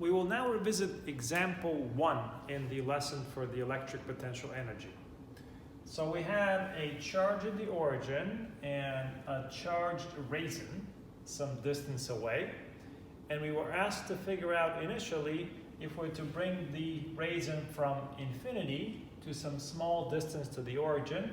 We will now revisit example 1 in the lesson for the electric potential energy. So we had a charge at the origin and a charged raisin some distance away, and we were asked to figure out initially if we're to bring the raisin from infinity to some small distance to the origin,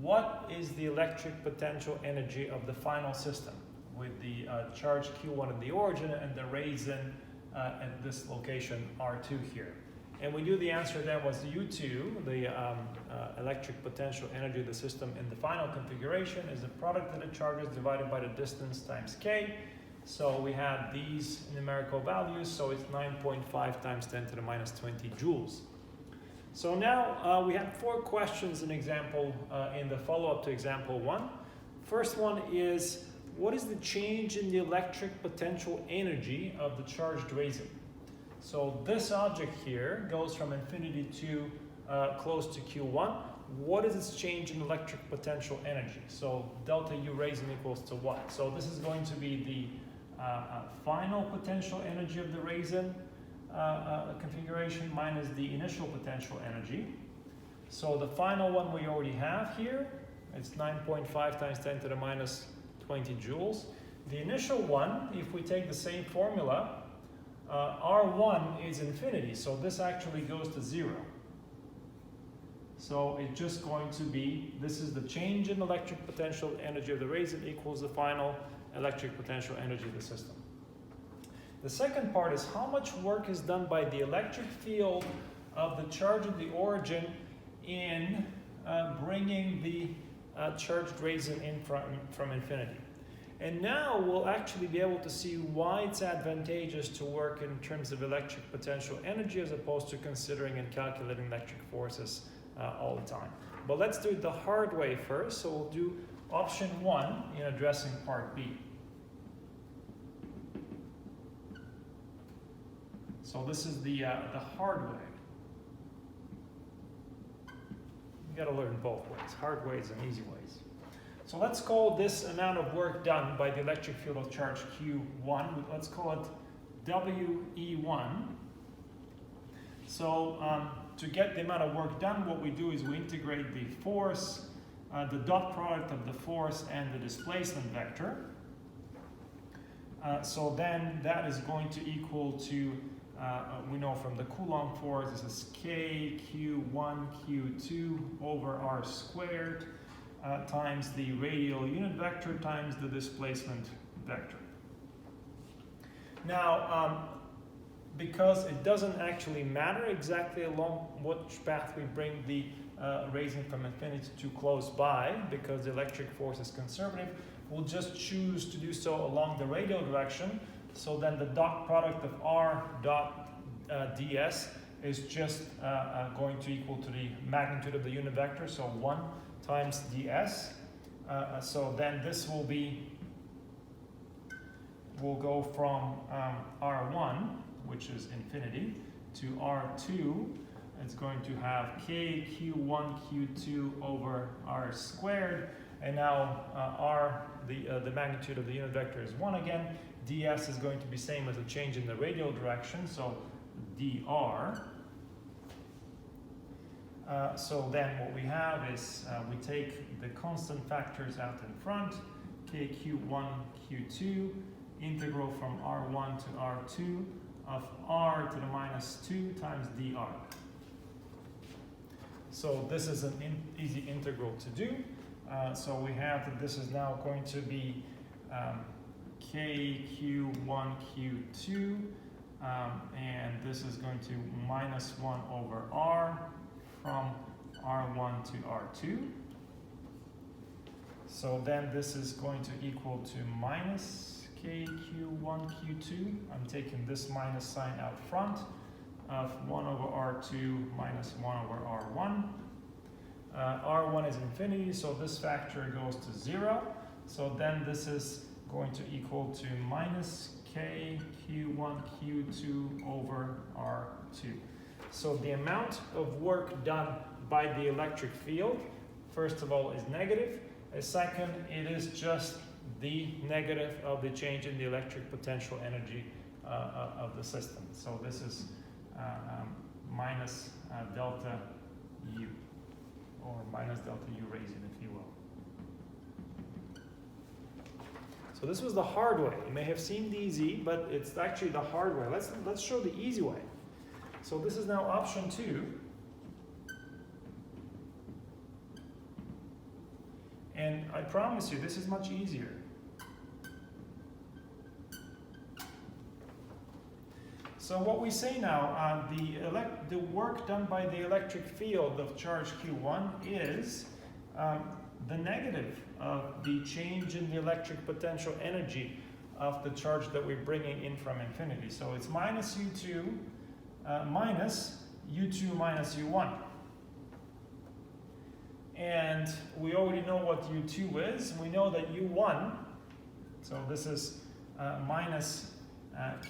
what is the electric potential energy of the final system with the charge Q1 at the origin and the raisin at this location R2 here. And we knew the answer then was U2, the electric potential energy of the system in the final configuration is the product of the charges divided by the distance times K. So we had these numerical values, so it's 9.5 times 10 to the minus 20 joules. So now we had 4 questions in the follow-up to example 1. First one is, what is the change in the electric potential energy of the charged raisin? So this object here goes from infinity to close to Q1. What is its change in electric potential energy? So delta U raisin equals to what? So this is going to be the final potential energy of the raisin configuration minus the initial potential energy. So the final one we already have here, it's 9.5 times 10 to the minus 20 joules. The initial one, if we take the same formula, R1 is infinity, so this actually goes to 0. So it's just going to be, this is the change in electric potential energy of the raisin equals the final electric potential energy of the system. The second part is how much work is done by the electric field of the charge at the origin in bringing the charged raisin in from infinity. And now we'll actually be able to see why it's advantageous to work in terms of electric potential energy as opposed to considering and calculating electric forces all the time. But let's do it the hard way first. So we'll do option 1 in addressing part B. So this is the hard way. You got to learn both ways, hard ways and easy ways. So let's call this amount of work done by the electric field of charge Q1, let's call it WE1. So to get the amount of work done, what we do is we integrate the force, the dot product of the force and the displacement vector. So then that is going to equal to, we know from the Coulomb force, this is K Q1 Q2 over R squared. Times the radial unit vector times the displacement vector. Now, because it doesn't actually matter exactly along which path we bring the raisin from infinity to close by, because the electric force is conservative, we'll just choose to do so along the radial direction. So then the dot product of R dot ds is just going to equal to the magnitude of the unit vector, so 1 times ds. So then this will go from R1, which is infinity, to R2. It's going to have K Q1 Q2 over R squared, and now the magnitude of the unit vector is 1 again. ds is going to be same as a change in the radial direction, so dr. So then what we have is we take the constant factors out in front, K Q1 Q2, integral from R1 to R2 of R to the minus 2 times dr. So this is an easy integral to do. So we have that this is now going to be K Q1 Q2, and this is going to minus 1 over R from R1 to R2. So then this is going to equal to minus KQ1 Q2. I'm taking this minus sign out front of 1 over R2 minus 1 over R1. R1 is infinity, so this factor goes to 0. So then this is going to equal to minus KQ1 Q2 over R2. So the amount of work done by the electric field, first of all, is negative. Second, it is just the negative of the change in the electric potential energy of the system. So this is minus delta U, or minus delta U raising, if you will. So this was the hard way. It may have seemed easy, but it's actually the hard way. Let's show the easy way. So this is now option 2. And I promise you, this is much easier. So what we say now, the work done by the electric field of charge Q1 is the negative of the change in the electric potential energy of the charge that we're bringing in from infinity. So it's minus U2 minus U2 minus U1. And we already know what U2 is. We know that U1, so this is minus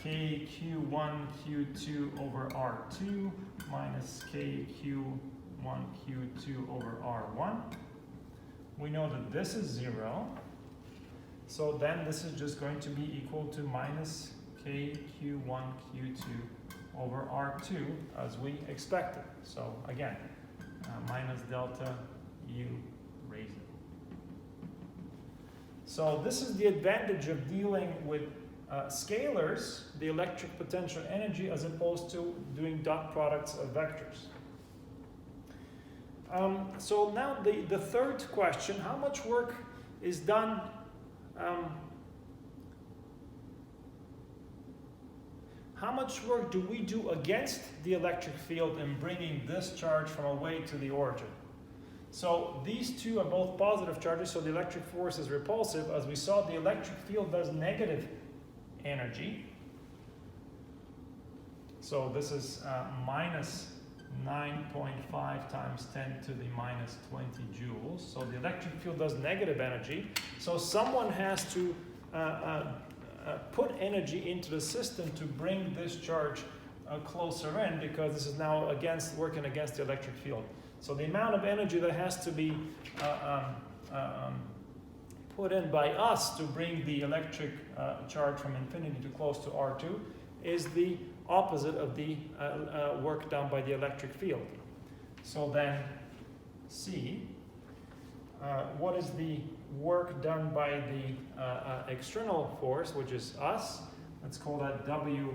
KQ1 Q2 over R2 minus KQ1 Q2 over R1. We know that this is 0. So then this is just going to be equal to minus KQ1 Q2 over R2 as we expected. So again, minus delta U raising. So this is the advantage of dealing with scalars, the electric potential energy, as opposed to doing dot products of vectors. So now the third question, how much work is done how much work do we do against the electric field in bringing this charge from away to the origin? So these two are both positive charges, so the electric force is repulsive. As we saw, the electric field does negative energy. So this is minus 9.5 times 10 to the minus 20 joules. So the electric field does negative energy. So someone has to put energy into the system to bring this charge closer in, because this is now working against the electric field. So the amount of energy that has to be put in by us to bring the electric charge from infinity to close to R2 is the opposite of the work done by the electric field. So then C, what is the work done by the external force, which is us? Let's call that W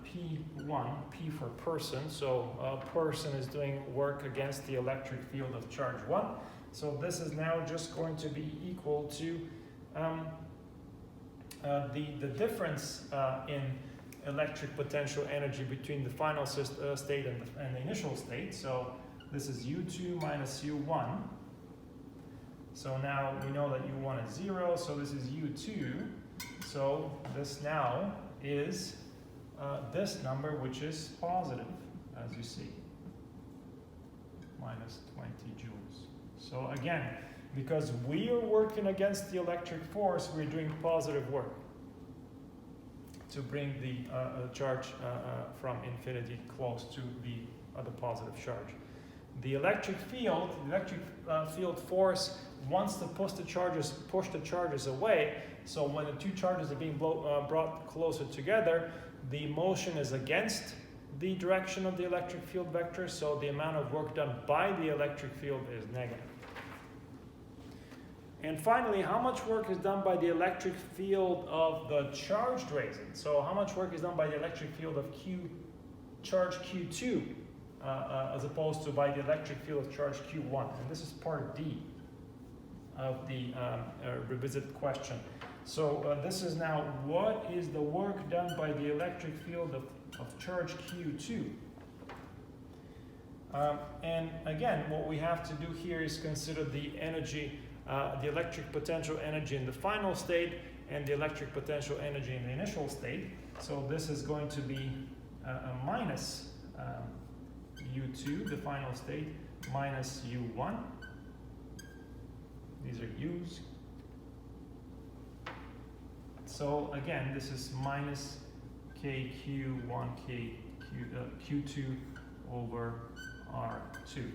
P1, P for person. So a person is doing work against the electric field of charge 1. So this is now just going to be equal to the difference in electric potential energy between the final state and the initial state. So this is U2 minus U1. So now we know that U1 is 0, so this is U2. So this now is this number, which is positive, as you see, minus 20 joules. So again, because we are working against the electric force, we're doing positive work to bring the charge from infinity close to the positive charge. The electric field, force wants to push the charges away. So when the two charges are being brought closer together, the motion is against the direction of the electric field vector, so the amount of work done by the electric field is negative. And finally, how much work is done by the electric field of the charged raising? So how much work is done by the electric field of charge Q2 as opposed to by the electric field of charge Q1? And this is part D of the revisited question. So this is now, what is the work done by the electric field of charge Q2? And again, what we have to do here is consider the energy, the electric potential energy in the final state and the electric potential energy in the initial state. So this is going to be a minus U2, the final state, minus U1. These are U's. So again, this is minus KQ1 Q2 over R2.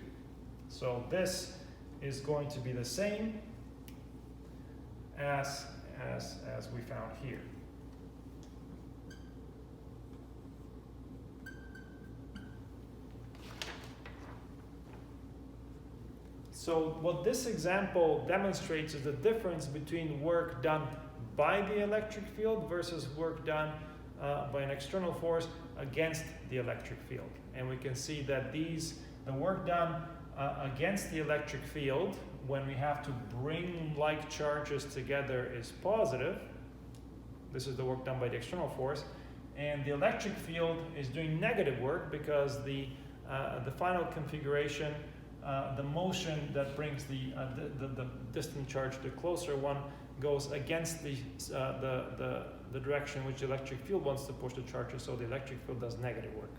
So this is going to be the same as we found here. So what this example demonstrates is the difference between work done by the electric field versus work done by an external force against the electric field. And we can see that the work done against the electric field, when we have to bring like charges together, is positive. This is the work done by the external force. And the electric field is doing negative work because the final configuration, the motion that brings the distant charge to the closer one goes against the direction which the electric field wants to push the charges, so the electric field does negative work.